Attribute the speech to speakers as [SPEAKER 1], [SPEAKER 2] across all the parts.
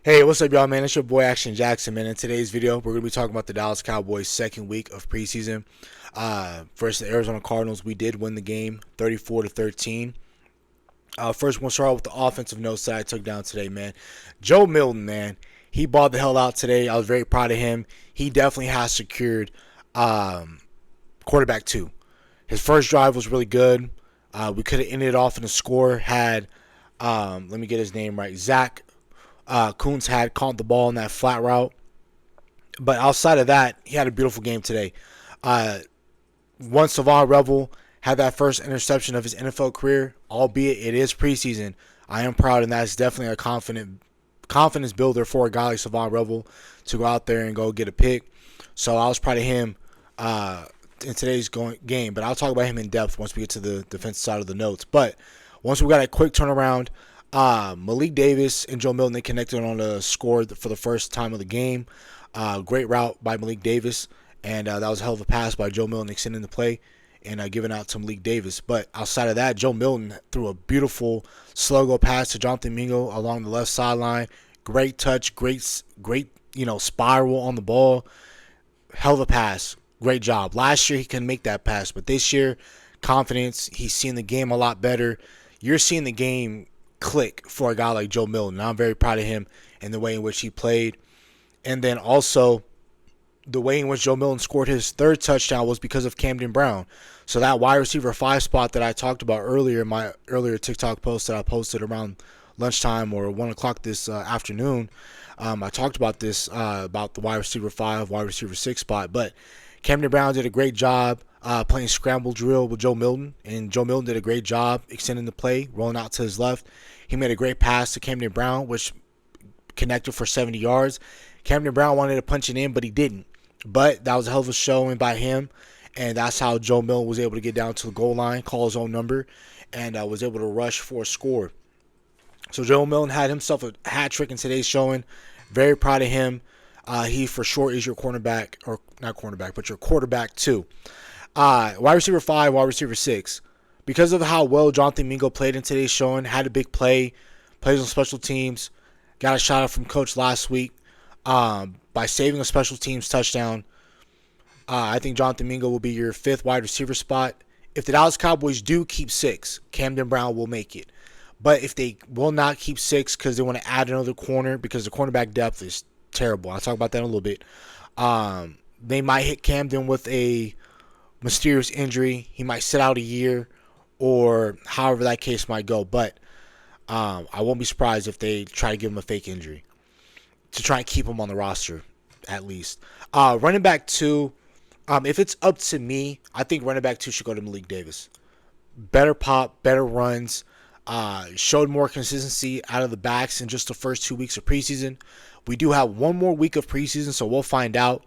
[SPEAKER 1] Hey, what's up, y'all, man? It's your boy Action Jackson, man. In today's video, we're going to be talking about the Dallas Cowboys' second week of preseason versus the Arizona Cardinals. We did win the game 34-13. First, we'll start with the offensive notes that I took down today, man. Joe Milton, man, he balled the hell out today. I was very proud of him. He definitely has secured quarterback two. His first drive was really good. We could have ended it off in a score had, let me get his name right, Zach Kuntz had caught the ball in that flat route. But outside of that, he had a beautiful game today. Once Savon Revel had that first interception of his NFL career, albeit it is preseason, I am proud, and that's definitely a confidence builder for a guy like Savon Revel to go out there and go get a pick. So I was proud of him in today's game. But I'll talk about him in depth once we get to the defensive side of the notes. But once we got a quick turnaround, Malik Davis and Joe Milton, they connected on a score for the first time of the game. Great route by Malik Davis, and that was a hell of a pass by Joe Milton extending the play and giving out to Malik Davis. But outside of that, Joe Milton threw a beautiful slow go pass to Jonathan Mingo along the left sideline. Great touch, great spiral on the ball. Hell of a pass. Great job. Last year he couldn't make that pass, but this year, confidence. He's seeing the game a lot better. You're seeing the game click for a guy like Joe Milton. I'm very proud of him and the way in which he played. And then also the way in which Joe Milton scored his third touchdown was because of Camden Brown. So that wide receiver 5 spot that I talked about earlier in my earlier TikTok post that I posted around lunchtime or 1 o'clock this afternoon, I talked about this, about the wide receiver 5, wide receiver 6 spot. But Camden Brown did a great job playing scramble drill with Joe Milton, and Joe Milton did a great job extending the play, rolling out to his left. He made a great pass to Camden Brown, which connected for 70 yards. Camden Brown wanted to punch it in, but he didn't. But that was a hell of a showing by him, and that's how Joe Milton was able to get down to the goal line, call his own number, and was able to rush for a score. So Joe Milton had himself a hat trick in today's showing. Very proud of him. He for sure is your cornerback, or not cornerback, but your quarterback too. Wide receiver 5, wide receiver 6. Because of how well Jonathan Mingo played in today's showing, had a big play, plays on special teams, got a shout out from Coach last week by saving a special teams touchdown. I think Jonathan Mingo will be your 5th wide receiver spot. If the Dallas Cowboys do keep 6, Camden Brown will make it. But if they will not keep 6 because they want to add another corner because the cornerback depth is terrible, I'll talk about that in a little bit. They might hit Camden with a mysterious injury. He might sit out a year, or however that case might go. But I won't be surprised if they try to give him a fake injury to try and keep him on the roster, at least. Running back 2, if it's up to me, I think running back 2 should go to Malik Davis. Better pop, better runs. Showed more consistency out of the backs in just the first 2 weeks of preseason. We do have one more week of preseason, so we'll find out.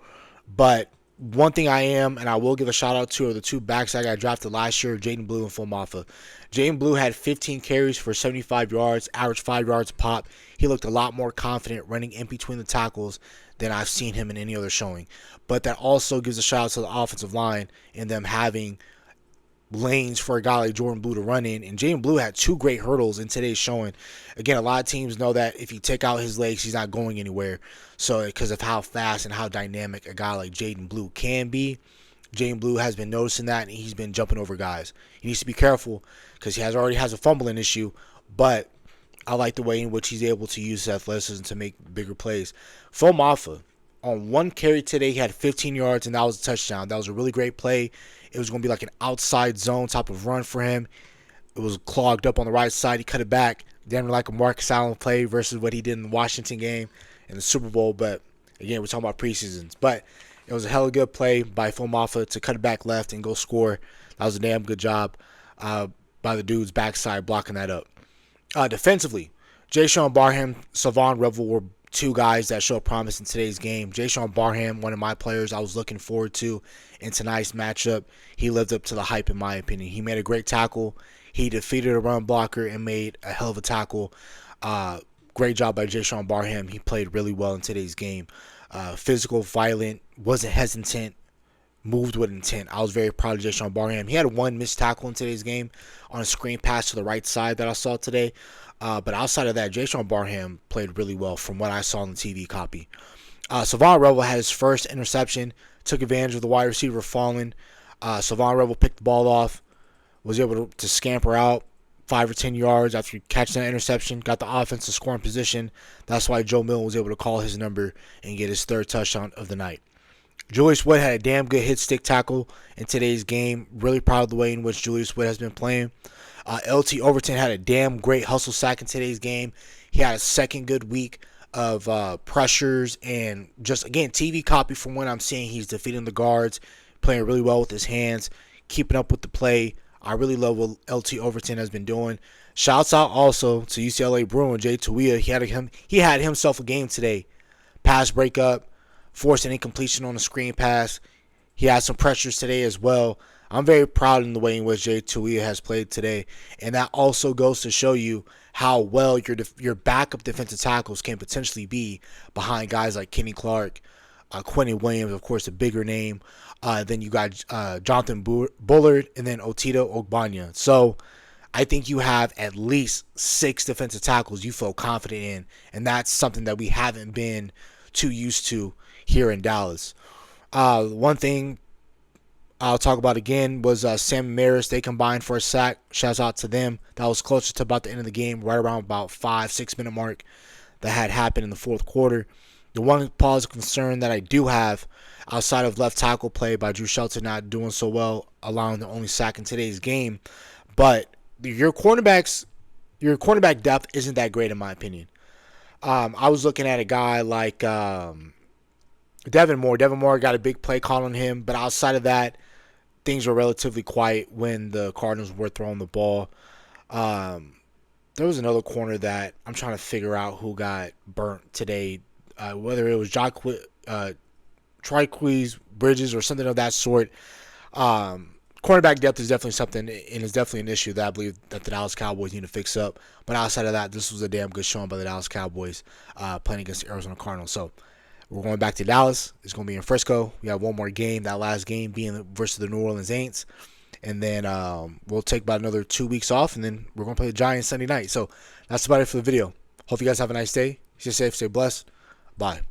[SPEAKER 1] But one thing and I will give a shout out to, are the 2 backs I got drafted last year, Jaden Blue and Phil Maffa. Jaden Blue had 15 carries for 75 yards, averaged 5 yards a pop. He looked a lot more confident running in between the tackles than I've seen him in any other showing. But that also gives a shout out to the offensive line and them having lanes for a guy like Jordan Blue to run in. And Jaden Blue had 2 great hurdles in today's showing. Again, a lot of teams know that if you take out his legs, he's not going anywhere. So because of how fast and how dynamic a guy like Jaden Blue can be, Jaden Blue has been noticing that, and he's been jumping over guys. He needs to be careful because he already has a fumbling issue, but I like the way in which he's able to use his athleticism to make bigger plays. Phil Maffa, on 1 carry today, he had 15 yards, and that was a touchdown. That was a really great play. It was going to be like an outside zone type of run for him. It was clogged up on the right side. He cut it back. Damn like a Marcus Allen play versus what he did in the Washington game in the Super Bowl. But, again, we're talking about preseasons. But it was a hell of a good play by Phil Maffa to cut it back left and go score. That was a damn good job by the dude's backside blocking that up. Defensively, Jayshon Barham, Savon Revel were 2 guys that showed promise in today's game. Jayshon Barham, one of my players I was looking forward to in tonight's matchup. He lived up to the hype, in my opinion. He made a great tackle. He defeated a run blocker and made a hell of a tackle. Great job by Jayshon Barham. He played really well in today's game. Physical, violent, wasn't hesitant. moved with intent. I was very proud of Jason Barham. He had one missed tackle in today's game on a screen pass to the right side that I saw today. But outside of that, Jason Barham played really well from what I saw in the TV copy. Savon Revel had his first interception, took advantage of the wide receiver falling. Savon Revel picked the ball off, was able to scamper out 5 or 10 yards after catching that interception, got the offense to score in position. That's why Joe Milton was able to call his number and get his third touchdown of the night. Julius Wood had a damn good hit stick tackle in today's game. Really proud of the way in which Julius Wood has been playing. LT Overton had a damn great hustle sack in today's game. He had a second good week of pressures and just, again, TV copy from what I'm seeing. He's defeating the guards, playing really well with his hands, keeping up with the play. I really love what LT Overton has been doing. Shouts out also to UCLA Bruin, Jay Tuia. He had himself a game today. Pass breakup, forced an incompletion on a screen pass. He had some pressures today as well. I'm very proud in the way in which Jay Tuia has played today, and that also goes to show you how well your backup defensive tackles can potentially be behind guys like Kenny Clark, Quentin Williams, of course, a bigger name. Then you got Jonathan Bullard, and then Otito Ogbanya. So I think you have at least 6 defensive tackles you feel confident in, and that's something that we haven't been too used to here in Dallas. One thing I'll talk about again was Sam and Maris. They combined for a sack. Shouts out to them. That was closer to about the end of the game, right around about 5-6 minute mark that had happened in the fourth quarter. The one pause of concern that I do have outside of left tackle play by Drew Shelton not doing so well, allowing the only sack in today's game, but your cornerback depth isn't that great in my opinion. I was looking at a guy like Devin Moore. Devin Moore got a big play call on him, but outside of that, things were relatively quiet when the Cardinals were throwing the ball. There was another corner that I'm trying to figure out who got burnt today, whether it was Triquez Bridges or something of that sort. Cornerback depth is definitely something, and it's definitely an issue that I believe that the Dallas Cowboys need to fix up. But outside of that, this was a damn good showing by the Dallas Cowboys playing against the Arizona Cardinals. So we're going back to Dallas. It's going to be in Frisco. We have one more game, that last game being versus the New Orleans Saints. And then we'll take about another 2 weeks off, and then we're going to play the Giants Sunday night. So that's about it for the video. Hope you guys have a nice day. Stay safe, stay blessed. Bye.